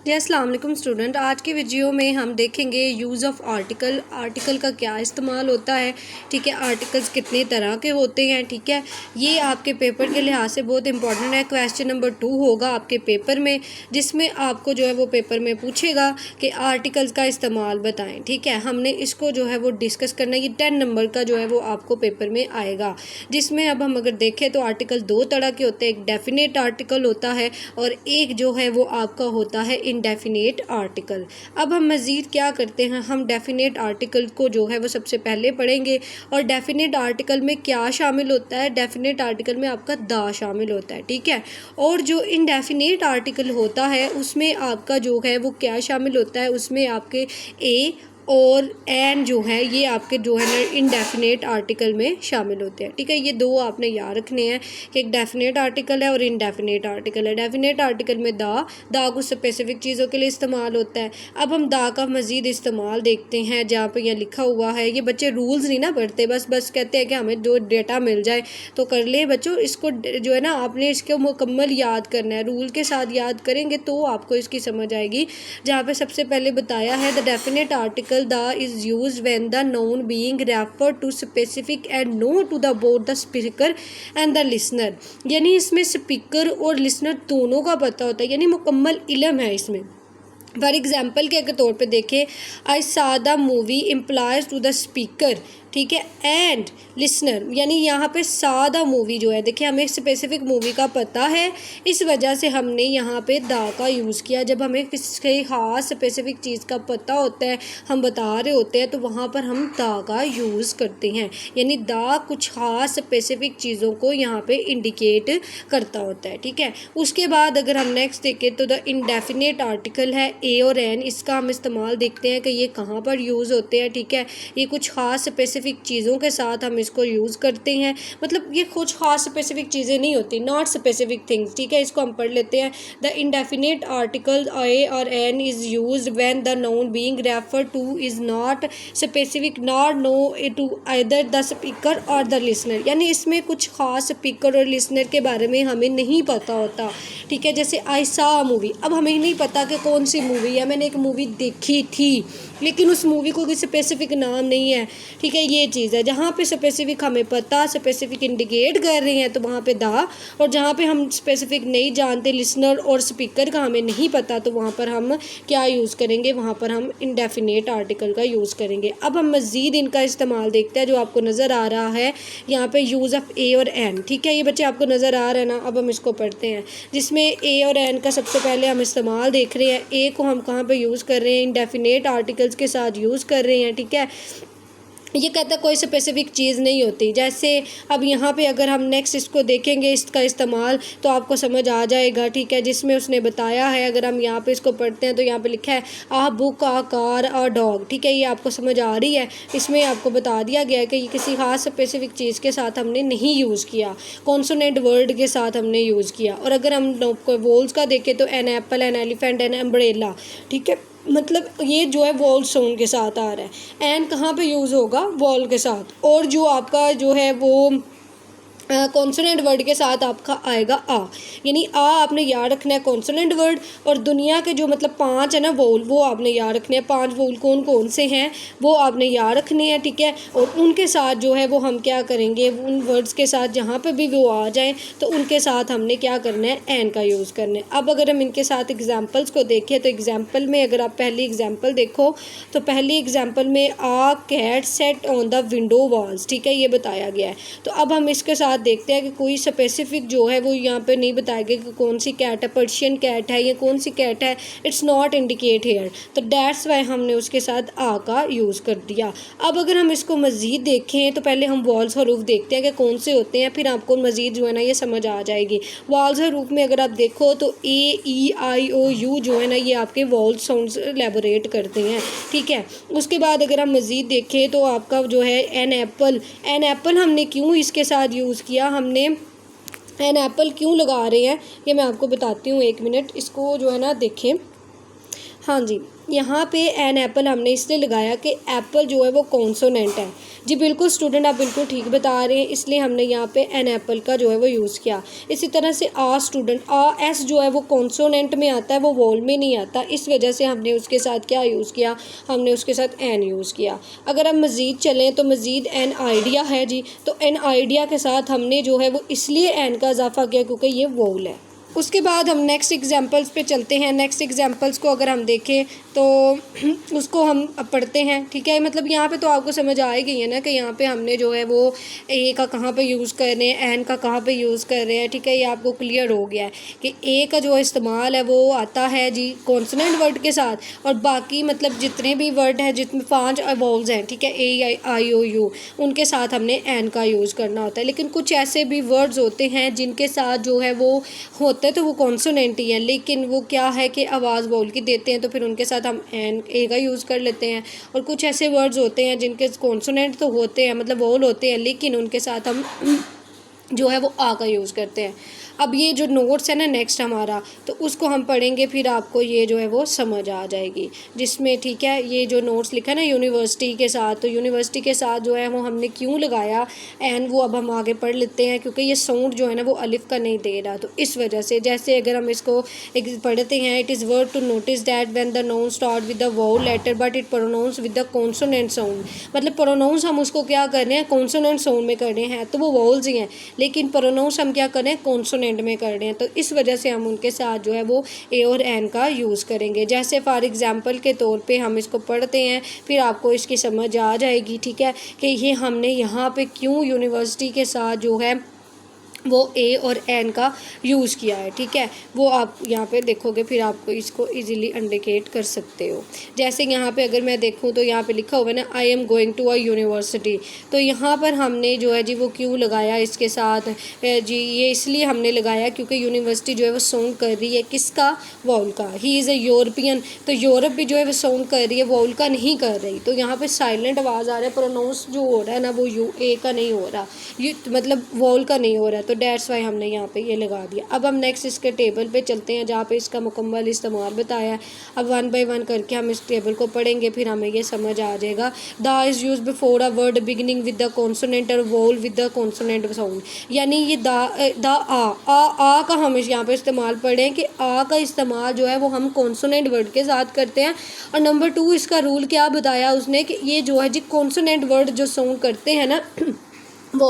जी अस्सलाम वालेकुम स्टूडेंट। आज के वीडियो में हम देखेंगे यूज़ ऑफ़ आर्टिकल का क्या इस्तेमाल होता है। ठीक है, आर्टिकल्स कितने तरह के होते हैं। ठीक है, ये आपके पेपर के लिहाज से बहुत इंपॉर्टेंट है। क्वेश्चन नंबर 2 होगा आपके पेपर में, जिसमें आपको जो है वो पेपर में पूछेगा कि आर्टिकल्स का इस्तेमाल बताएं। ठीक है, हमने इसको जो है वो डिस्कस करना है। ये 10 नंबर का जो है वो आपको पेपर में आएगा, जिसमें अब हम अगर देखें तो आर्टिकल 2 तरह के होते हैं। एक डेफिनेट आर्टिकल होता है और एक जो है वो आपका होता है इनडेफिनेट आर्टिकल। अब हम मज़ीद क्या करते हैं, हम डेफिनेट आर्टिकल को जो है वो सबसे पहले पढ़ेंगे। और डेफिनेट आर्टिकल में क्या शामिल होता है, डेफिनेट आर्टिकल में आपका दा शामिल होता है। ठीक है, और जो इनडेफिनेट आर्टिकल होता है उसमें आपका जो है वो क्या शामिल होता है, उसमें आपके ए और एन जो है ये आपके जो है ना इनडेफिनेट आर्टिकल में शामिल होते हैं। ठीक है, ये दो आपने याद रखने हैं कि एक डेफिनेट आर्टिकल है और इनडेफिनेट आर्टिकल है। डेफिनेट आर्टिकल में दा कुछ स्पेसिफिक चीज़ों के लिए इस्तेमाल होता है। अब हम दा का मज़ीद इस्तेमाल देखते हैं, जहाँ पे यह लिखा हुआ है। ये बच्चे रूल्स नहीं ना पढ़ते, बस कहते हैं कि हमें जो डेटा मिल जाए तो कर ले। बच्चों, इसको जो है ना आपने इसको मुकम्मल याद करना है, रूल के साथ याद करेंगे तो आपको इसकी समझ आएगी। जहाँ पे सबसे पहले बताया है the definite article the is used when the noun being referred to specific and known to the both the speaker and the listener। यानी इसमें स्पीकर और लिसनर दोनों का पता होता है, यानी मुकम्मल इल्म है इसमें। फॉर एग्जाम्पल के अगर तौर पे देखें, I saw the movie implies to the speaker. ठीक है, एंड लिसनर, यानी यहाँ पे सा द मूवी जो है, देखिए हमें स्पेसिफिक मूवी का पता है, इस वजह से हमने यहाँ पे दा का यूज़ किया। जब हमें किसी ख़ास स्पेसिफिक चीज़ का पता होता है, हम बता रहे होते हैं, तो वहाँ पर हम दा का यूज़ करते हैं। यानी दा कुछ ख़ास स्पेसिफिक चीज़ों को यहाँ पे इंडिकेट करता होता है। ठीक है, उसके बाद अगर हम नेक्स्ट देखें तो द इनडेफिनेट आर्टिकल है ए और एन। इसका हम इस्तेमाल देखते हैं कि ये कहाँ पर यूज़ होते हैं। ठीक है, ये कुछ ख़ास स्पेसिफिक चीज़ों के साथ हम इसको यूज़ करते हैं। मतलब ये कुछ ख़ास स्पेसिफिक चीज़ें नहीं होती, नॉट स्पेसिफिक थिंग्स। ठीक है, इसको हम पढ़ लेते हैं। द इनडेफिनेट आर्टिकल ए और an is used when the noun being referred to is not specific nor know to either the speaker और द लिसनर। यानी इसमें कुछ ख़ास स्पीकर और लिसनर के बारे में हमें नहीं पता होता। ठीक है, जैसे आई सा मूवी, अब हमें नहीं पता कि कौन सी मूवी है। मैंने एक मूवी देखी थी लेकिन उस मूवी को कोई स्पेसिफिक नाम नहीं है। ठीक है, ये चीज़ है जहाँ पे स्पेसिफिक हमें पता, स्पेसिफिक इंडिकेट कर रहे हैं तो वहाँ पे दा, और जहाँ पे हम स्पेसिफिक नहीं जानते, लिसनर और स्पीकर का हमें नहीं पता, तो वहाँ पर हम क्या यूज़ करेंगे, वहाँ पर हम इनडेफिनेट आर्टिकल का यूज़ करेंगे। अब हम मज़ीद इनका इस्तेमाल देखते हैं, जो आपको नज़र आ रहा है यहाँ पर यूज़ ऑफ़ ए और एन। ठीक है, ये बच्चे आपको नज़र आ रहा है ना। अब हम इसको पढ़ते हैं, जिसमें ए और एन का सबसे पहले हम इस्तेमाल देख रहे हैं। ए को हम कहाँ पर यूज़ कर रहे हैं, इनडेफिनेट आर्टिकल के साथ यूज़ कर रहे हैं। ठीक है, ये कहता कोई स्पेसिफिक चीज़ नहीं होती। जैसे अब यहाँ पे अगर हम नेक्स्ट इसको देखेंगे, इसका इस्तेमाल, तो आपको समझ आ जाएगा। ठीक है, जिसमें उसने बताया है, अगर हम यहाँ पे इसको पढ़ते हैं तो यहाँ पे लिखा है आ बुक आ कार आ डॉग। ठीक है, ये आपको समझ आ रही है। इसमें आपको बता दिया गया है कि ये किसी खास स्पेसिफिक चीज़ के साथ हमने नहीं यूज़ किया, कॉन्सोनेंट वर्ड के साथ हमने यूज़ किया। और अगर हम वोल्स का देखें तो an apple, an elephant, an umbrella. ठीक है, मतलब ये जो है वॉल साउंड के साथ आ रहा है। एन कहाँ पे यूज़ होगा, वॉल के साथ। और जो आपका जो है वो कॉन्सोनेंट वर्ड के साथ आपका आएगा आ। यानी आ आपने याद रखना है कॉन्सोनेंट वर्ड। और दुनिया के जो मतलब 5 है ना वोल, वो आपने याद रखने हैं। 5 वोल कौन कौन से हैं वो आपने याद रखने हैं। ठीक है, और उनके साथ जो है वो हम क्या करेंगे, उन वर्ड्स के साथ जहाँ पे भी वो आ जाएं तो उनके साथ हमने क्या करना है, एन का यूज़ करना है। अब अगर हम इनके साथ एग्जाम्पल्स को देखें तो एग्जाम्पल में अगर आप पहली एग्जाम्पल देखो तो पहली एग्जाम्पल में a cat sat on the window walls. ठीक है, ये बताया गया है। तो अब हम इसके साथ देखते हैं कि कोई स्पेसिफिक जो है वो यहाँ पे नहीं बताया गया कि कौन सी कैट है, पर्शियन कैट है या कौन सी कैट है। इट्स नॉट इंडिकेट हेयर, तो दैट्स वाई हमने उसके साथ आ का यूज़ कर दिया। अब अगर हम इसको मज़ीद देखें तो पहले हम वॉल्स हरूफ देखते हैं कि कौन से होते हैं, फिर आपको मज़ीद जो है ना ये समझ आ जाएगी। वॉल्स हरूफ में अगर आप देखो तो ए ई आई ओ यू जो है ना ये आपके वॉल साउंड्स एलेबोरेट करते हैं। ठीक है, उसके बाद अगर हम मज़ीद देखें तो आपका जो है एन एप्पल हमने क्यों इसके साथ यूज़ किया, हमने एन एप्पल क्यों लगा रहे हैं ये मैं आपको बताती हूँ। 1 मिनट इसको जो है ना देखें। हाँ जी, यहाँ पे एन एप्पल हमने इसलिए लगाया कि एप्पल जो है वो कॉन्सोनेंट है। जी बिल्कुल स्टूडेंट, आप बिल्कुल ठीक बता रहे हैं, इसलिए हमने यहाँ पे एन एप्पल का जो है वो यूज़ किया। इसी तरह से आ स्टूडेंट, आ एस जो है वो कॉन्सोनेंट में आता है, वो वोल में नहीं आता, इस वजह से हमने उसके साथ क्या यूज़ किया, हमने उसके साथ एन यूज़ किया। अगर हम मज़ीद चलें तो मज़ीद एन आइडिया है जी, तो एन आइडिया के साथ हमने जो है वो इसलिए एन का इजाफा किया क्योंकि ये वोल है। उसके बाद हम नेक्स्ट एग्जांपल्स पे चलते हैं। नेक्स्ट एग्जांपल्स को अगर हम देखें तो उसको हम पढ़ते हैं, ठीक है। मतलब यहाँ पे तो आपको समझ आ ही गई है ना कि यहाँ पे हमने जो है वो ए का कहाँ पे यूज़ कर रहे हैं, एन का कहाँ पे यूज़ कर रहे हैं, ठीक है। ये आपको क्लियर हो गया है कि ए का जो इस्तेमाल है वो आता है जी कॉन्सोनेंट वर्ड के साथ, और बाकी मतलब जितने भी वर्ड हैं जितने 5 वोवेल्स हैं, ठीक है, ए आई ओ यू, उनके साथ हमने एन का यूज़ करना होता है। लेकिन कुछ ऐसे भी वर्ड्स होते हैं जिनके साथ जो है वो होता है तो वो कॉन्सोनेंट ही है, लेकिन वो क्या है कि आवाज़ बोल के देते हैं, तो फिर उनके साथ हम एन ए का यूज़ कर लेते हैं। और कुछ ऐसे वर्ड्स होते हैं जिनके कॉन्सोनेंट तो होते हैं, मतलब वोल होते हैं, लेकिन उनके साथ हम जो है वो आ का यूज़ करते हैं। अब ये जो नोट्स है ना नेक्स्ट हमारा, तो उसको हम पढ़ेंगे, फिर आपको ये जो है वो समझ आ जाएगी, जिसमें ठीक है ये जो नोट्स लिखा है ना यूनिवर्सिटी के साथ, तो यूनिवर्सिटी के साथ जो है वो हमने क्यों लगाया एंड वो अब हम आगे पढ़ लेते हैं, क्योंकि ये साउंड जो है ना वो अलिफ का नहीं दे रहा, तो इस वजह से। जैसे अगर हम इसको एक पढ़ते हैं, it is worth to notice that when the noun start with the vowel letter but it pronounce with the consonant sound, मतलब प्रोनाउंस हम उसको क्या कर रहे हैं, कॉन्सोनेंट साउंड में कर रहे हैं, तो वो वाउल्स ही हैं, लेकिन प्रोनाउंस हम क्या कर रहे हैं, कॉन्सोनेंट में कर रहे हैं, तो इस वजह से हम उनके साथ जो है वो ए और एन का यूज़ करेंगे। जैसे फॉर एग्जांपल के तौर पे हम इसको पढ़ते हैं, फिर आपको इसकी समझ आ जाएगी, ठीक है, कि ये हमने यहाँ पे क्यों यूनिवर्सिटी के साथ जो है वो ए और एन का यूज़ किया है, ठीक है। वो आप यहाँ पे देखोगे, फिर आपको इसको इजीली इंडिकेट कर सकते हो। जैसे यहाँ पे अगर मैं देखूँ तो यहाँ पे लिखा हुआ है ना, I am going to a university, तो यहाँ पर हमने जो है जी वो क्यों लगाया इसके साथ जी, ये इसलिए हमने लगाया क्योंकि यूनिवर्सिटी जो है वो साउंड कर रही है किसका, वोल का। ही इज़ ए यूरोपियन, तो यूरोप भी जो है वो साउंड कर रही है, वोल का नहीं कर रही, तो यहाँ पे साइलेंट आवाज़ आ रहा है, प्रोनाउंस जो हो रहा है ना वो यू ए का नहीं हो रहा, ये मतलब वोल का नहीं हो रहा, तो डेट्स वाई हमने यहाँ पे ये लगा दिया। अब हम नेक्स्ट इसके टेबल पे चलते हैं जहाँ पे इसका मुकम्मल इस्तेमाल बताया है। अब 1 बाय 1 करके हम इस टेबल को पढ़ेंगे, फिर हमें ये समझ आ जाएगा। The is use before a word beginning with the consonant और वोल विद द कॉन्सोनेंट साउंड, यानी ये द आ का हम यहाँ पे इस्तेमाल पढ़ें कि आ का इस्तेमाल जो है वो हम कॉन्सोनेंट वर्ड के साथ करते हैं। और नंबर 2 इसका रूल क्या बताया उसने कि ये जो है जी कॉन्सोनेंट वर्ड जो साउंड करते हैं ना वो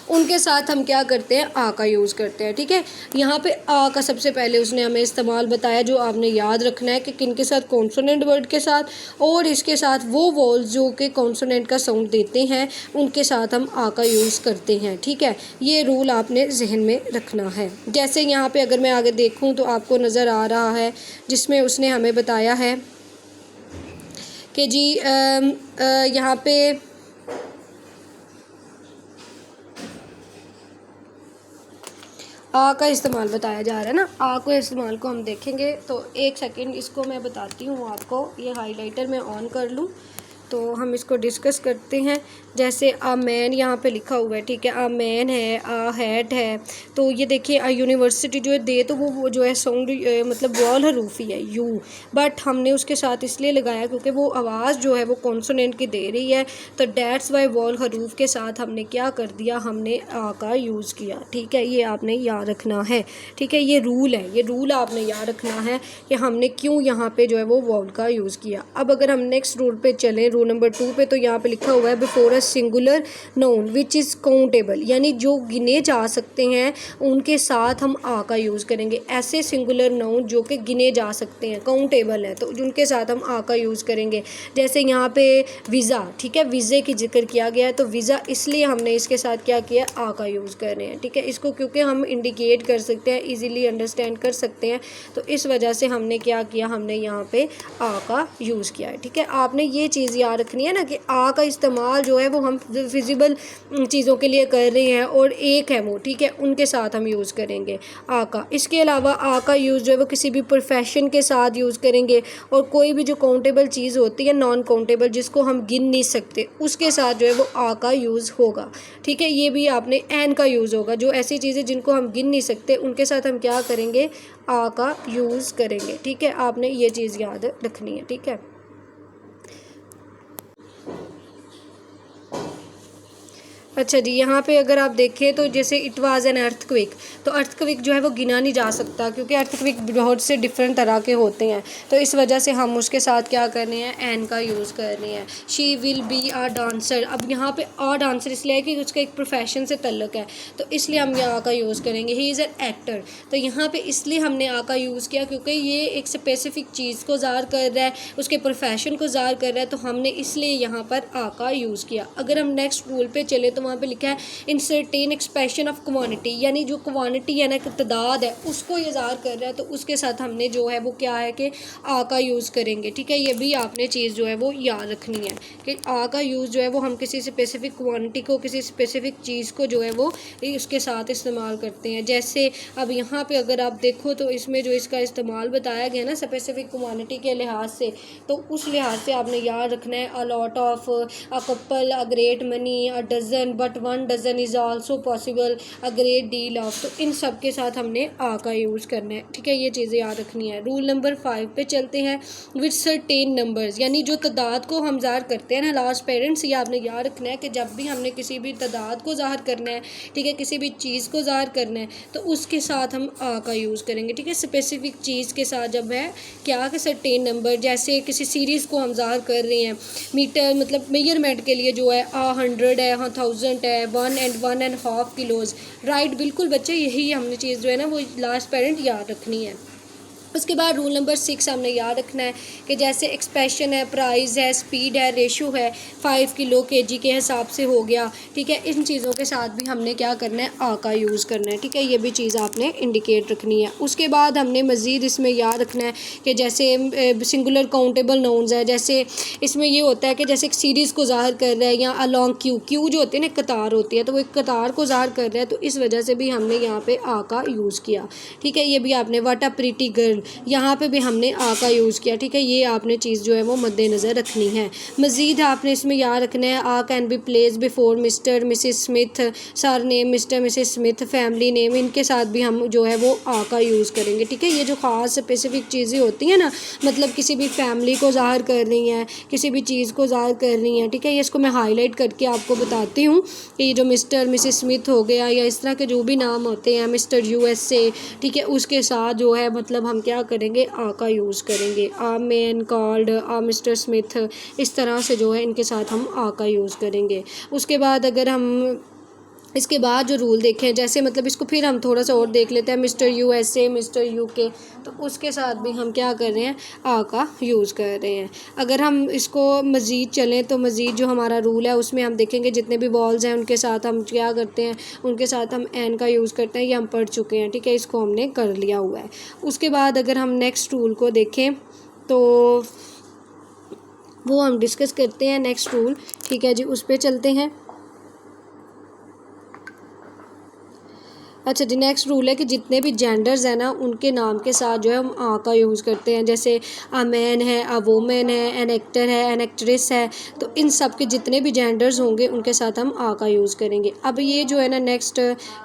उनके साथ हम क्या करते हैं, आ का यूज़ करते हैं, ठीक है। यहाँ पे आ का सबसे पहले उसने हमें इस्तेमाल बताया, जो आपने याद रखना है कि किन के साथ, कॉन्सोनेंट वर्ड के साथ, और इसके साथ वो वॉल्स जो कि कॉन्सोनेंट का साउंड देते हैं उनके साथ हम आ का यूज़ करते हैं, ठीक है। ये रूल आपने जहन में रखना है। जैसे यहाँ पे अगर मैं आगे देखूँ तो आपको नज़र आ रहा है जिसमें उसने हमें बताया है कि जी यहाँ पे आ का इस्तेमाल बताया जा रहा है ना। आ को इस्तेमाल को हम देखेंगे तो एक सेकंड इसको मैं बताती हूँ आपको, ये हाइलाइटर मैं ऑन कर लूँ तो हम इसको डिस्कस करते हैं। जैसे आ मैन यहाँ पे लिखा हुआ है, ठीक है, आ मैन है, आ हैट है, तो ये देखिए आ यूनिवर्सिटी जो है दे तो वो जो है साउंड मतलब वॉल हरूफ ही है यू, बट हमने उसके साथ इसलिए लगाया क्योंकि वो आवाज़ जो है वो कॉन्सोनेंट की दे रही है, तो डेट्स वाई वॉल हरूफ के साथ हमने क्या कर दिया, हमने आ का यूज़ किया, ठीक है। ये आपने याद रखना है, ठीक है, ये रूल है, ये रूल आपने याद रखना है कि हमने क्यों यहाँ पे जो है वो वॉल का यूज़ किया। अब अगर हम नेक्स्ट रूल पे चलें, रूल नंबर 2 पे, तो यहाँ पे लिखा हुआ है before a singular noun which is countable, यानी जो गिने जा सकते हैं उनके साथ हम आ का यूज़ करेंगे। ऐसे सिंगुलर नाउन जो कि गिने जा सकते हैं, काउंटेबल है, तो उनके साथ हम आ का यूज़ करेंगे। जैसे यहाँ पे वीज़ा, ठीक है, वीज़े की जिक्र किया गया है, तो वीज़ा इसलिए हमने इसके साथ क्या किया, आ का यूज़ कर रहे हैं, ठीक है। इसको क्योंकि हम इंडिकेट कर सकते हैं, ईजिली अंडरस्टैंड कर सकते हैं, तो इस वजह से हमने क्या किया, हमने यहाँ पे आ का यूज़ किया है, ठीक है। आपने ये चीज़ याद रखनी है ना कि आ का इस्तेमाल जो है वो हम फिजिबल चीज़ों के लिए कर रहे हैं और एक है वो, ठीक है, उनके साथ हम यूज़ करेंगे आ का। इसके अलावा आ का यूज़ जो है वो किसी भी प्रोफेशन के साथ यूज़ करेंगे, और कोई भी जो काउंटेबल चीज़ होती है, नॉन काउंटेबल, जिसको हम गिन नहीं सकते, उसके साथ जो है वो आ का यूज़ होगा, ठीक है। ये भी आपने एन का यूज़ होगा, जो ऐसी चीज़ें जिनको हम गिन नहीं सकते उनके साथ हम क्या करेंगे, आ का यूज़ करेंगे, ठीक है। आपने ये चीज़ याद रखनी है, ठीक है। अच्छा जी, यहाँ पे अगर आप देखें तो जैसे इट वाज एन अर्थक्वेक, तो अर्थक्वेक जो है वो गिना नहीं जा सकता, क्योंकि अर्थक्वेक बहुत से डिफरेंट तरह के होते हैं, तो इस वजह से हम उसके साथ क्या करने हैं, एन का यूज़ करने हैं। She will be a dancer, अब यहाँ पे आ डांसर इसलिए है कि उसका एक प्रोफेशन से तल्लुक़ है, तो इसलिए हम यहाँ का यूज़ करेंगे। ही इज़ एन एक्टर, तो यहाँ पे इसलिए हमने आ का यूज़ किया क्योंकि ये एक स्पेसिफिक चीज़ को ज़ाहिर कर रहा है, उसके प्रोफेशन को ज़ाहिर कर रहा है, तो हमने इसलिए यहाँ पर आ का यूज़ किया। अगर हम नेक्स्ट रूल पे चले तो वहाँ पे लिखा है in certain expression of quantity, यानी जो क्वांटिटी है ना, तादाद है, उसको ये ज़ाहिर कर रहा है, तो उसके साथ हमने जो है वो क्या है कि आ का यूज़ करेंगे, ठीक है। ये भी आपने चीज़ जो है वो याद रखनी है कि आ का यूज़ जो है वो हम किसी स्पेसिफिक क्वांटिटी को, किसी स्पेसिफिक चीज़ को जो है वो उसके साथ इस्तेमाल करते हैं। जैसे अब यहाँ पे अगर आप देखो तो इसमें जो इसका इस्तेमाल बताया गया ना स्पेसिफिक क्वांटिटी के लिहाज से, तो उस लिहाज से आपने याद रखना है a lot of, a couple, a great money, a dozen, but one dozen is also possible, a great deal of, तो इन सब के साथ हमने आ का यूज़ करना है, ठीक है। ये चीज़ें याद रखनी है। रूल नंबर 5 पे चलते हैं। विद सर्टेन नंबर्स, यानी जो तादाद को हम ज़ाहिर करते हैं ना लास्ट पेरेंट्स, ये आपने याद रखना है कि जब भी हमने किसी भी तादाद को ज़ाहिर करना है, ठीक है, किसी भी चीज़ को ज़ाहिर करना है, तो उसके साथ हम आ का यूज़ करेंगे, ठीक है। स्पेसिफिक चीज़ के साथ जब है क्या कि सर्टेन नंबर, जैसे किसी सीरीज़ को हम ज़ाहिर कर रहे हैं, मीटर मतलब मेजरमेंट के लिए जो है 100 है, 1000 है, 1 and 1.5 किलोज़, राइट, बिल्कुल बच्चे, यही हमने चीज़ जो है ना वो लास्ट पेरेंट याद रखनी है। उसके बाद रूल नंबर 6 हमने याद रखना है कि जैसे एक्सप्रेशन है, प्राइस है, स्पीड है, रेशो है, 5 किलो kg के हिसाब से हो गया, ठीक है। इन चीज़ों के साथ भी हमने क्या करना है, आ का यूज़ करना है, ठीक है। ये भी चीज़ आपने इंडिकेट रखनी है। उसके बाद हमने मज़ीद इसमें याद रखना है कि जैसे सिंगुलर काउंटेबल नाउन्स है, जैसे इसमें ये होता है कि जैसे एक सीरीज़ को ज़ाहिर कर रहा है, या अलॉन्ग क्यू जो होती है ना, कतार होती है, तो वो एक कतार को ज़ाहिर कर रहा है, तो इस वजह से भी हमने यहाँ पे आ का यूज़ किया, ठीक है। ये भी आपने व्हाट अ प्रीटी गर्ल, यहाँ पे भी हमने आ का यूज़ किया, ठीक है। ये आपने चीज़ जो है वो मद्देनज़र रखनी है। मज़ीद आपने इसमें याद रखना है a can be place before mister missus Smith, surname mister missus Smith, family name, इनके साथ भी हम जो है वो आ का यूज़ करेंगे, ठीक है। ये जो ख़ास स्पेसिफिक चीज़ें होती हैं ना, मतलब किसी भी फैमिली को ज़ाहिर कर रही हैं, किसी भी चीज़ को ज़ाहिर कर रही हैं, ठीक है। ये इसको मैं हाईलाइट करके आपको बताती हूँ कि ये जो मिस्टर मिसिस स्मिथ हो गया, या इस तरह के जो भी नाम होते हैं, मिस्टर USA, ठीक है, उसके साथ जो है मतलब हम क्या करेंगे, आ का यूज़ करेंगे। A man called, a mister Smith, इस तरह से जो है इनके साथ हम आ का यूज़ करेंगे। उसके बाद अगर हम इसके बाद जो रूल देखें, जैसे मतलब इसको फिर हम थोड़ा सा और देख लेते हैं, मिस्टर USA, मिस्टर UK, तो उसके साथ भी हम क्या कर रहे हैं, आ का यूज़ कर रहे हैं। अगर हम इसको मज़ीद चलें तो मज़ीद जो हमारा रूल है उसमें हम देखेंगे जितने भी वॉल्स हैं उनके साथ हम क्या करते हैं, उनके साथ हम एन का यूज़ करते हैं, ये हम पढ़ चुके हैं, ठीक है, इसको हमने कर लिया हुआ है। उसके बाद अगर हम नेक्स्ट रूल को देखें तो वो हम डिस्कस करते हैं नेक्स्ट रूल, ठीक है जी, उस पर चलते हैं। अच्छा जी, नेक्स्ट रूल है कि जितने भी जेंडर्स हैं ना उनके नाम के साथ जो है हम आ का यूज़ करते हैं, जैसे अ मैन है, अ वोमेन है, एन एक्टर है, एन एक्ट्रेस है, तो इन सब के जितने भी जेंडर्स होंगे उनके साथ हम आ का यूज़ करेंगे। अब ये जो है ना नेक्स्ट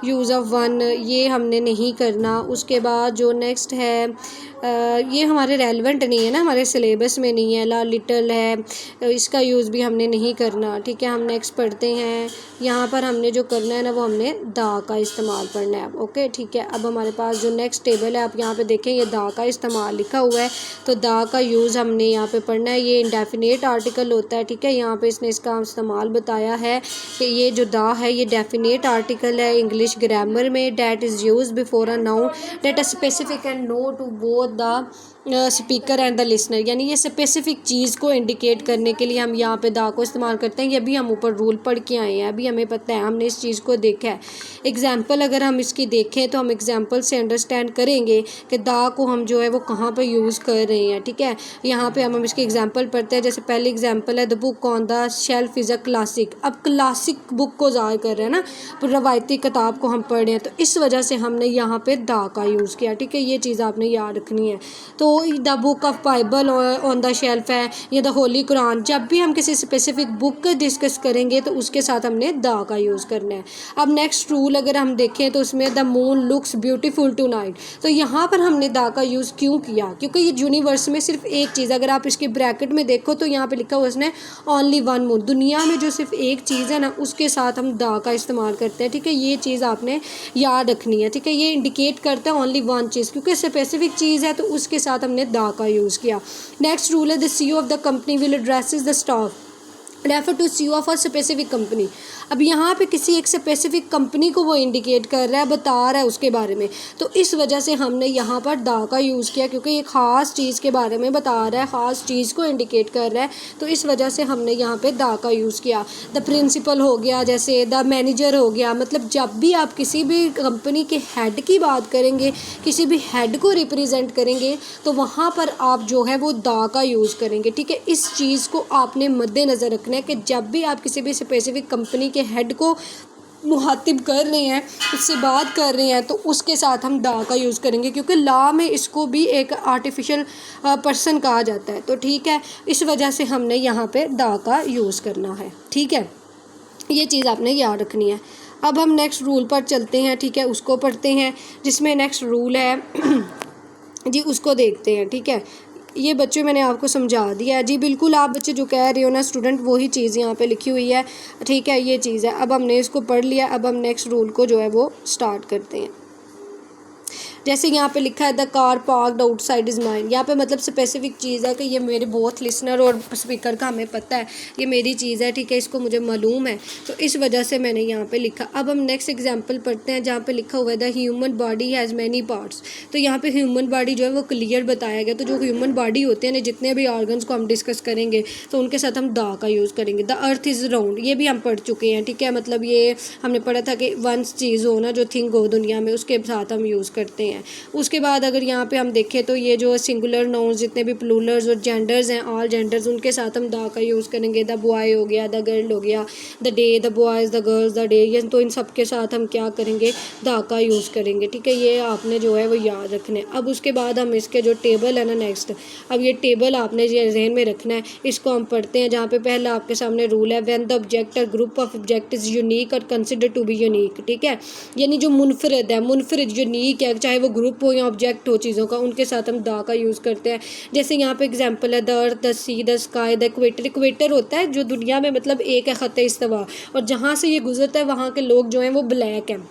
यूज़ ऑफ वन, ये हमने नहीं करना। उसके बाद जो नेक्स्ट है ये हमारे रेलेवेंट नहीं है ना, हमारे सिलेबस में नहीं है, ला लिटल है, इसका यूज़ भी हमने नहीं करना, ठीक है। हम नेक्स्ट पढ़ते हैं, यहाँ पर हमने जो करना है ना वो हमने दा का इस्तेमाल पढ़ना है, ओके, ठीक है। अब हमारे पास जो नेक्स्ट टेबल है, आप यहाँ पे देखें, ये दा का इस्तेमाल लिखा हुआ है, तो दा का यूज़ हमने यहाँ पे पढ़ना है। ये इंडेफिनेट आर्टिकल होता है, ठीक है, यहाँ पे इसने इसका इस्तेमाल बताया है कि ये जो दा है ये डेफिनेट आर्टिकल है इंग्लिश ग्रामर में, that is use before a noun that a specific and know to both the speaker and the listener, यानी ये स्पेसिफिक चीज़ को इंडिकेट करने के लिए हम यहाँ पे दा को इस्तेमाल करते हैं। ये भी हम ऊपर रूल पढ़ के आए हैं, अभी हमें पता है, हमने इस चीज़ को देखा है। एग्जाम्पल अगर हम इसकी देखें तो हम एग्जाम्पल से अंडरस्टैंड करेंगे कि दा को हम जो है वो कहाँ पर यूज़ कर रहे हैं। ठीक है, यहाँ पर हम इसकी एग्जाम्पल पढ़ते हैं। जैसे पहली एग्जाम्पल है the book on the shelf is a classic. अब क्लासिक बुक को ज़ाहिर कर रहे हैं ना, रवायती किताब को हम पढ़ रहे हैं, तो इस वजह से हमने यहाँ पे दा का यूज़ किया। ठीक है, ये चीज़ आपने याद रखनी है। तो the book of Bible on the shelf है या द होली कुरान, जब भी हम किसी स्पेसिफिक बुक का डिस्कस करेंगे तो उसके साथ हमने द का यूज़ करना है। अब नेक्स्ट रूल अगर हम देखें तो उसमें the moon looks beautiful tonight, तो यहाँ पर हमने द का यूज़ क्यों किया? क्योंकि ये यूनिवर्स में सिर्फ एक चीज़, अगर आप इसके ब्रैकेट में देखो तो यहाँ पे लिखा हुआ उसने ओनली वन मून, दुनिया में जो सिर्फ एक चीज़ है ना उसके साथ हम द का इस्तेमाल करते हैं। ठीक है, ये चीज़ आपने याद रखनी है। ठीक है, ये इंडिकेट करता है ओनली वन चीज़, क्योंकि स्पेसिफिक चीज़ है तो उसके साथ हमने दा का यूज़ किया। नेक्स्ट रूल है the CEO of the company will addresses the staff refer to CEO of a specific company. अब यहाँ पे किसी एक स्पेसिफिक कंपनी को वो इंडिकेट कर रहा है, बता रहा है उसके बारे में, तो इस वजह से हमने यहाँ पर दा का यूज़ किया, क्योंकि ये ख़ास चीज़ के बारे में बता रहा है, ख़ास चीज़ को इंडिकेट कर रहा है, तो इस वजह से हमने यहाँ पे दा का यूज़ किया। द प्रिंसिपल हो गया, जैसे द मैनेजर हो गया, मतलब जब भी आप किसी भी कंपनी के हेड की बात करेंगे, किसी भी हेड को रिप्रेजेंट करेंगे, तो वहाँ पर आप जो है वो दा का यूज़ करेंगे। ठीक है, इस चीज़ को आपने मद्देनज़र रखना है कि जब भी आप किसी भी स्पेसिफिक कंपनी के हेड को मुहातिब कर रहे हैं, उससे बात कर रहे हैं, तो उसके साथ हम दा का यूज़ करेंगे, क्योंकि लॉ में इसको भी एक आर्टिफिशियल पर्सन कहा जाता है। तो ठीक है, इस वजह से हमने यहाँ पे दा का यूज़ करना है। ठीक है, ये चीज़ आपने याद रखनी है। अब हम नेक्स्ट रूल पर चलते हैं। ठीक है, उसको पढ़ते हैं, जिसमें नेक्स्ट रूल है जी उसको देखते हैं। ठीक है, ये बच्चे मैंने आपको समझा दिया है जी, बिल्कुल आप बच्चे जो कह रहे हो ना स्टूडेंट, वही चीज़ यहाँ पे लिखी हुई है। ठीक है, ये चीज़ है। अब हमने इसको पढ़ लिया, अब हम नेक्स्ट रूल को जो है वो स्टार्ट करते हैं। जैसे यहाँ पे लिखा है the car parked outside is mine, यहाँ पे मतलब स्पेसिफिक चीज़ है कि ये मेरे बोथ लिसनर और स्पीकर का हमें पता है, ये मेरी चीज़ है। ठीक है, इसको मुझे मालूम है, तो इस वजह से मैंने यहाँ पे लिखा। अब हम नेक्स्ट एग्जांपल पढ़ते हैं, जहाँ पे लिखा हुआ है the human body has many parts. तो यहाँ पे ह्यूमन बॉडी जो है वो क्लियर बताया गया। तो जो ह्यूमन बॉडी होते हैं ना, जितने भी ऑर्गन्स को हम डिस्कस करेंगे तो उनके साथ हम दा का यूज़ करेंगे। द अर्थ इज़ राउंड, ये भी हम पढ़ चुके हैं। ठीक है, मतलब ये हमने पढ़ा था कि वन चीज़ हो ना, जो थिंग हो दुनिया में, उसके साथ हम यूज़ करते हैं। उसके बाद अगर यहाँ पे हम देखें तो ये जो सिंगुलर नाउन्स जितने भी प्लूरल्स और जेंडर्स हैं, ऑल जेंडर्स, उनके साथ हम दा का यूज़ करेंगे। द बॉय हो गया, द गर्ल हो गया, the day, the boys, the girls, the day, ये तो इन सब के साथ हम क्या करेंगे? दा का यूज़ करेंगे। ठीक है, ये आपने जो है वो याद रखना है। अब उसके बाद हम इसके जो टेबल है ना नेक्स्ट, अब ये टेबल आपने जहन में रखना है। इसको हम पढ़ते हैं, जहाँ पे पहला आपके सामने रूल है व्हेन द ऑब्जेक्ट और group of object is unique और कंसिडर टू बी यूनिक। ठीक है, यानी जो मुनफरद है, मुनफरद यूनिक है, चाहे वो ग्रुप हो या ऑब्जेक्ट हो चीज़ों का, उनके साथ हम दा का यूज़ करते हैं। जैसे यहाँ पे एग्जांपल है the earth, the sea, the sky, the equator. Equator होता है जो दुनिया में मतलब एक है ख़त्े इस्तिवा, और जहाँ से ये गुजरता है वहाँ के लोग जो हैं वो ब्लैक हैं।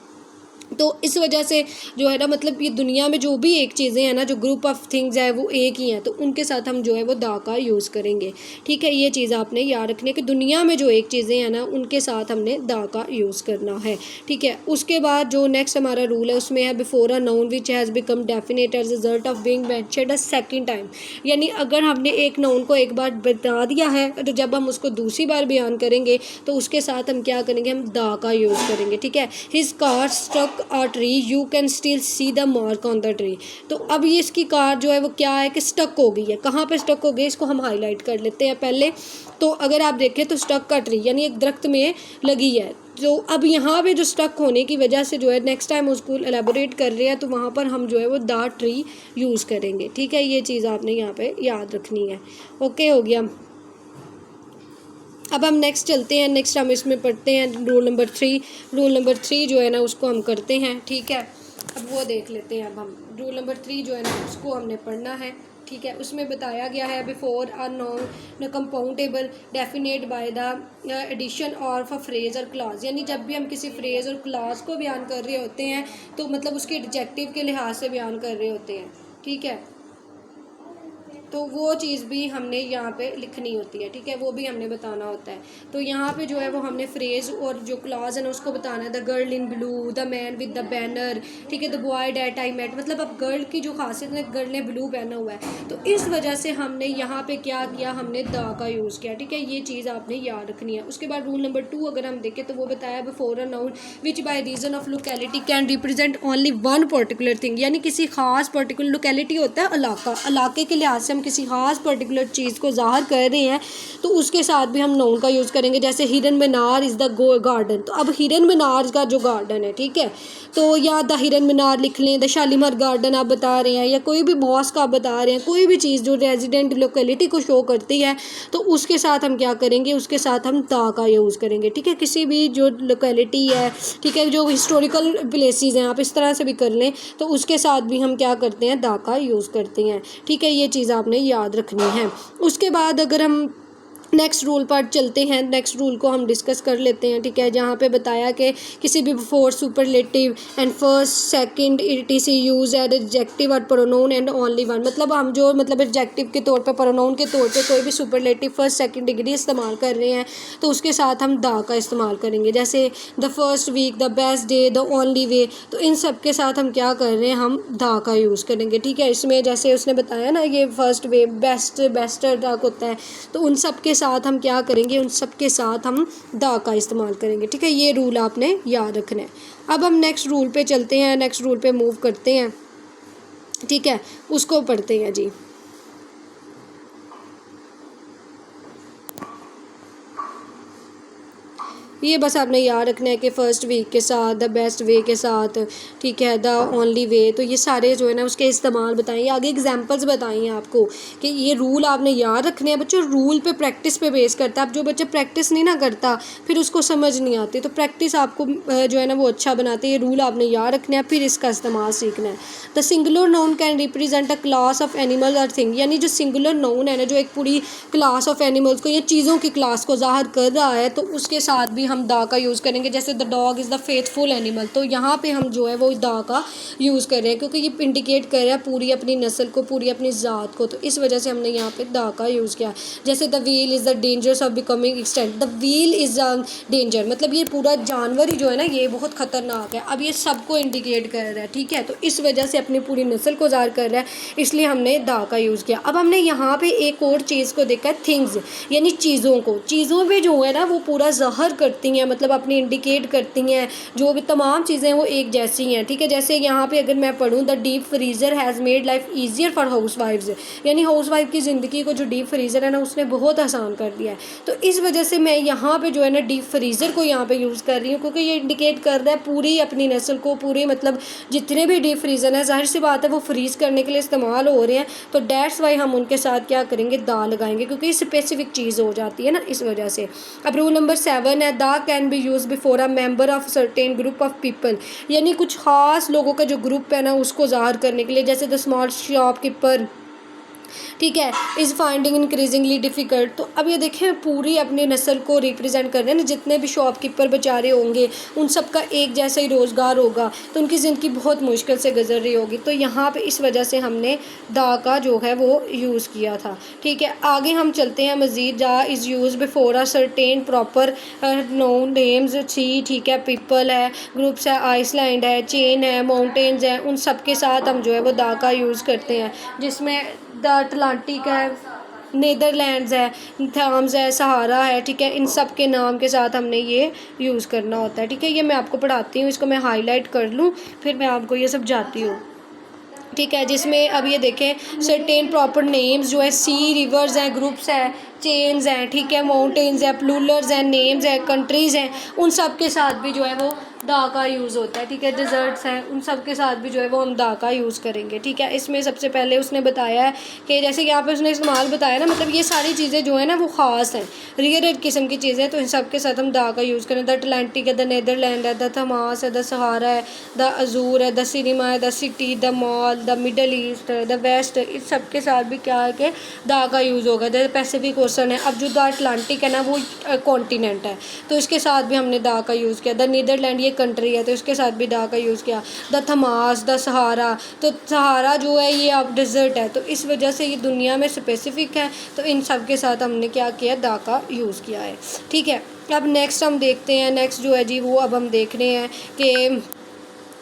तो इस वजह से जो है ना, मतलब ये दुनिया में जो भी एक चीज़ें हैं ना, जो ग्रुप ऑफ थिंग्स है वो एक ही हैं, तो उनके साथ हम जो है वो दा का यूज़ करेंगे। ठीक है, ये चीज़ आपने याद रखनी है कि दुनिया में जो एक चीज़ें हैं ना, उनके साथ हमने दा का यूज़ करना है। ठीक है, उसके बाद जो नेक्स्ट हमारा रूल है उसमें है before a noun which has become definite as result of being mentioned a second time. यानी अगर हमने एक नाउन को एक बार बता दिया है, तो जब हम उसको दूसरी बार बयान करेंगे तो उसके साथ हम क्या करेंगे? हम दा का यूज़ करेंगे। ठीक है, his car struck a tree, you can still see the mark on the tree। तो अब ये इसकी कार जो है वो क्या है कि स्टक हो गई है। कहाँ पे स्टक हो गई, इसको हम हाईलाइट कर लेते हैं पहले। तो अगर आप देखें तो स्टक का ट्री यानी एक दरख्त में लगी है। तो अब यहाँ पे जो स्टक होने की वजह से जो है नेक्स्ट टाइम उसको एलेबोरेट कर रहे हैं, तो वहाँ पर हम जो है वो द ट्री यूज़ करेंगे। ठीक है, ये चीज़ आपने यहाँ पे याद रखनी है। ओके, हो गया। अब हम नेक्स्ट चलते हैं, नेक्स्ट हम इसमें पढ़ते हैं रूल नंबर 3। रूल नंबर 3 जो है ना उसको हम करते हैं। ठीक है, अब वो देख लेते हैं। अब हम रूल नंबर 3 जो है ना उसको हमने पढ़ना है। ठीक है, उसमें बताया गया है before a non compoundable definite by the addition of a phrase और क्लॉज। यानी जब भी हम किसी फ्रेज और क्लॉज को बयान कर रहे होते हैं तो मतलब उसके एडजेक्टिव के लिहाज से बयान कर रहे होते हैं। ठीक है, तो वो चीज़ भी हमने यहाँ पे लिखनी होती है, ठीक है, वो भी हमने बताना होता है। तो यहाँ पे जो है वो हमने फ्रेज़ और जो क्लॉज है ना उसको बताना है। The girl in blue, the man with the banner, ठीक है, the boy that I met, मतलब अब गर्ल की जो खासियत है, गर्ल ने ब्लू पहना हुआ है, तो इस वजह से हमने यहाँ पे क्या किया, हमने द का यूज़ किया, ठीक है, ये चीज़ आपने याद रखनी है। उसके बाद रूल नंबर 2 अगर हम देखें तो वो बताया before a noun which by reason of locality can represent only one particular thing, यानी किसी खास पर्टिकुलर लोकेलिटी होता है इलाके के लिहाज से हम किसी खास पर्टिकुलर चीज़ को ज़ाहिर कर रहे हैं तो उसके साथ भी हम नाउन का यूज़ करेंगे। जैसे हिरन मीनार इज़ द गार्डन, तो अब हिरन मीनार का जो गार्डन है, ठीक है, तो या द हिरन मीनार लिख लें, द शालीमार गार्डन आप बता रहे हैं, या कोई भी बॉस का आप बता रहे हैं, कोई भी चीज़ जो रेजिडेंट लोकेलिटी को शो करती है तो उसके साथ हम क्या करेंगे, उसके साथ हम द का यूज़ करेंगे, ठीक है। किसी भी जो लोकेलिटी है, ठीक है, जो हिस्टोरिकल प्लेसेस हैं, आप इस तरह से भी कर लें तो उसके साथ भी हम क्या करते हैं, द का यूज़ करते हैं, ठीक है, ये चीज़ आपने याद रखनी है। उसके बाद अगर हम नेक्स्ट रूल पर चलते हैं, नेक्स्ट रूल को हम डिस्कस कर लेते हैं, ठीक है, जहाँ पे बताया कि किसी भी before superlative and first second etc use एड एडजेक्टिव और प्रोनाउन एंड ओनली वन, मतलब हम जो मतलब एडजेक्टिव के तौर पे, प्रोनाउन के तौर पे कोई भी सुपरलेटिव फर्स्ट सेकंड डिग्री इस्तेमाल कर रहे हैं तो उसके साथ हम द का इस्तेमाल करेंगे। जैसे the first week, the best day, the only way, तो इन सब के साथ हम क्या कर रहे हैं, हम द का यूज़ करेंगे, ठीक है। इसमें जैसे उसने बताया ना ये फर्स्ट वे, बेस्टर तक होता है, तो उन सब के साथ हम क्या करेंगे, उन सब के साथ हम द का इस्तेमाल करेंगे, ठीक है, ये रूल आपने याद रखना है। अब हम नेक्स्ट रूल पे चलते हैं, नेक्स्ट रूल पे मूव करते हैं, ठीक है, उसको पढ़ते हैं जी। ये बस आपने याद रखना है कि फ़र्स्ट वीक के साथ, द बेस्ट वे के साथ, ठीक है, द ओनली वे, तो ये सारे जो है ना उसके इस्तेमाल बताएंगे, आगे एग्जांपल्स बताएंगे आपको कि ये रूल आपने याद रखने हैं। बच्चों रूल पे प्रैक्टिस पे बेस करता है, अब जो बच्चा प्रैक्टिस नहीं ना करता फिर उसको समझ नहीं आती, तो प्रैक्टिस आपको जो है ना वो अच्छा बनाती है। ये रूल आपने याद रखना है, फिर इसका इस्तेमाल सीखना है। The singular noun can represent a class of animal और थिंग, यानी जो सिंगुलर नाउन है ना, जो एक पूरी क्लास ऑफ एनिमल्स को या चीज़ों की क्लास को ज़ाहिर कर रहा है, तो उसके साथ भी हम द का यूज़ करेंगे। जैसे the dog is the faithful animal, तो यहाँ पे हम जो है वो द का यूज़ कर रहे हैं क्योंकि ये इंडिकेट कर रहा है पूरी अपनी नस्ल को, पूरी अपनी ज़ात को, तो इस वजह से हमने यहाँ पे द का यूज़ किया। जैसे the wheel is the dangers of becoming extent, the wheel is a danger, मतलब ये पूरा जानवर ही जो है ना ये बहुत ख़तरनाक है, अब ये सबको इंडिकेट कर रहा है, ठीक है, तो इस वजह से अपनी पूरी नस्ल को ज़ाहिर कर रहा है, इसलिए हमने द का यूज़ किया। अब हमने यहाँ पे एक और चीज़ को देखा, थिंग्स, यानी चीज़ों को, चीज़ों पे जो है ना वो पूरा ज़ाहिर करती हैं, मतलब अपनी इंडिकेट करती हैं, जो भी तमाम चीज़ें वो एक जैसी हैं, ठीक है। जैसे यहाँ पे अगर मैं पढ़ूँ, the deep freezer has made life easier for हाउस वाइफ्स, यानी हाउस वाइफ की ज़िंदगी को जो डीप फ्रीज़र है ना उसने बहुत आसान कर दिया है, तो इस वजह से मैं यहाँ पे जो है ना डीप फ्रीज़र को यहाँ पे यूज़ कर रही हूँ क्योंकि ये इंडिकेट कर रहा है पूरी अपनी नस्ल को, पूरे मतलब जितने भी डीप फ्रीज़र हैं जाहिर सी बात है वो फ्रीज़ करने के लिए इस्तेमाल हो रहे हैं, तो डैट्स वाई हम उनके साथ क्या करेंगे, दा लगाएंगे, क्योंकि स्पेसिफिक चीज़ हो जाती है ना, इस वजह से। अब रूल नंबर 7 है, दा can be use before a member of certain group of people, यानी कुछ खास लोगों का जो ग्रुप है ना उसको ज़ाहिर करने के लिए। जैसे द स्मॉल शॉपकीपर, ठीक है, इज़ फाइंडिंग इंक्रीजिंगली डिफ़िकल्ट, तो अब ये देखें पूरी अपनी नस्ल को रिप्रेजेंट कर रहे हैं ना, जितने भी शॉपकीपर बेचारे होंगे उन सब का एक जैसा ही रोज़गार होगा, तो उनकी ज़िंदगी बहुत मुश्किल से गुजर रही होगी, तो यहाँ पे इस वजह से हमने दा का जो है वो यूज़ किया था, ठीक है। आगे हम चलते हैं मज़ीद, the is use before a certain proper noun names, see, ठीक है, पीपल है, ग्रुप्स है, आइसलैंड है, चेन है, माउंटेन्स हैं, उन सब के साथ हम जो है वो दा का यूज़ करते हैं, जिसमें द अटलांटिक है, नीदरलैंड्स है, थाम्स है, सहारा है, ठीक है, इन सब के नाम के साथ हमने ये यूज़ करना होता है, ठीक है। ये मैं आपको पढ़ाती हूँ, इसको मैं हाईलाइट कर लूँ फिर मैं आपको ये समझाती हूँ, ठीक है। जिसमें अब ये देखें सर्टेन प्रॉपर नेम्स जो है, सी, रिवर्स हैं, ग्रुप्स हैं, चेन्स हैं, ठीक है, माउंटेन्स हैं, प्लूलर्स हैं, नेम्स हैं, कंट्रीज़ हैं, उन सब के साथ भी जो है वो दा का यूज़ होता है, ठीक है। डिज़र्ट्स हैं, उन सब के साथ भी जो है वो हम दा का यूज़ करेंगे, ठीक है। इसमें सबसे पहले उसने बताया है कि जैसे यहाँ पे उसने इस्तेमाल बताया ना, मतलब ये सारी चीज़ें जो है ना वो ख़ास हैं, रेयर किस्म की चीज़ें हैं, तो इन सब के साथ हम दा का यूज़ करें। द अटलांटिक है, द नीदरलैंड है, द थमास है, द सहारा है, द अजूर है, द सिनेमा है, the city, the mall, the Middle East, the West, इस सब के साथ भी क्या है कि दा का यूज़ होगा। द पैसिफिक ओशन है, अब जो द अटलांटिक है ना वो कॉन्टिनेंट है, तो इसके साथ भी हमने दा का यूज़ किया। द नीदरलैंड, ये कंट्री है तो इसके साथ भी दा का यूज़ किया। द थमास, द सहारा, तो सहारा जो है ये अब डिज़र्ट है तो इस वजह से ये दुनिया में स्पेसिफ़िक है, तो इन सब के साथ हमने क्या किया, दा का यूज़ किया है। ठीक है, अब नेक्स्ट हम देखते हैं, नेक्स्ट जो है जी वो अब हम देख रहे हैं कि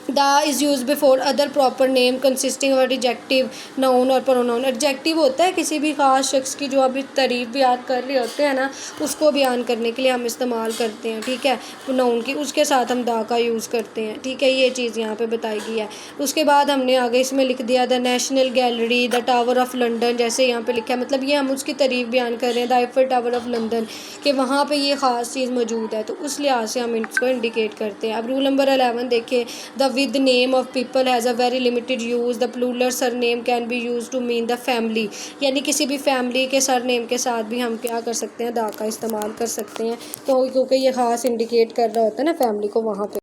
the is use before other proper name consisting of adjective, noun और प्रोनाउन। एडजेक्टिव होता है किसी भी ख़ास शख्स की जो अभी तारीफ़ बयान कर रहे होते हैं ना, उसको बयान करने के लिए हम इस्तेमाल करते हैं। ठीक है, नाउन की उसके साथ हम दा का यूज़ करते हैं। ठीक है, ये चीज़ यहाँ पे बताई गई है। उसके बाद हमने आगे इसमें लिख दिया the national gallery, the tower of London, जैसे यहाँ पे लिखा है, मतलब ये हम उसकी तारीफ़ बयान कर रहे हैं, the Eiffel tower of London, कि वहाँ पे ये ख़ास चीज़ मौजूद है, तो उस लिहाज से हम इसको इंडिकेट करते हैं। अब रूल नंबर 11 देखें, the with name of people has a very limited use, the plural surname can be used to mean the family, यानी किसी भी फैमिली के सरनेम के साथ भी हम क्या कर सकते हैं, दा का इस्तेमाल कर सकते हैं, तो क्योंकि ये ख़ास इंडिकेट कर रहा होता है ना फैमिली को वहाँ पे।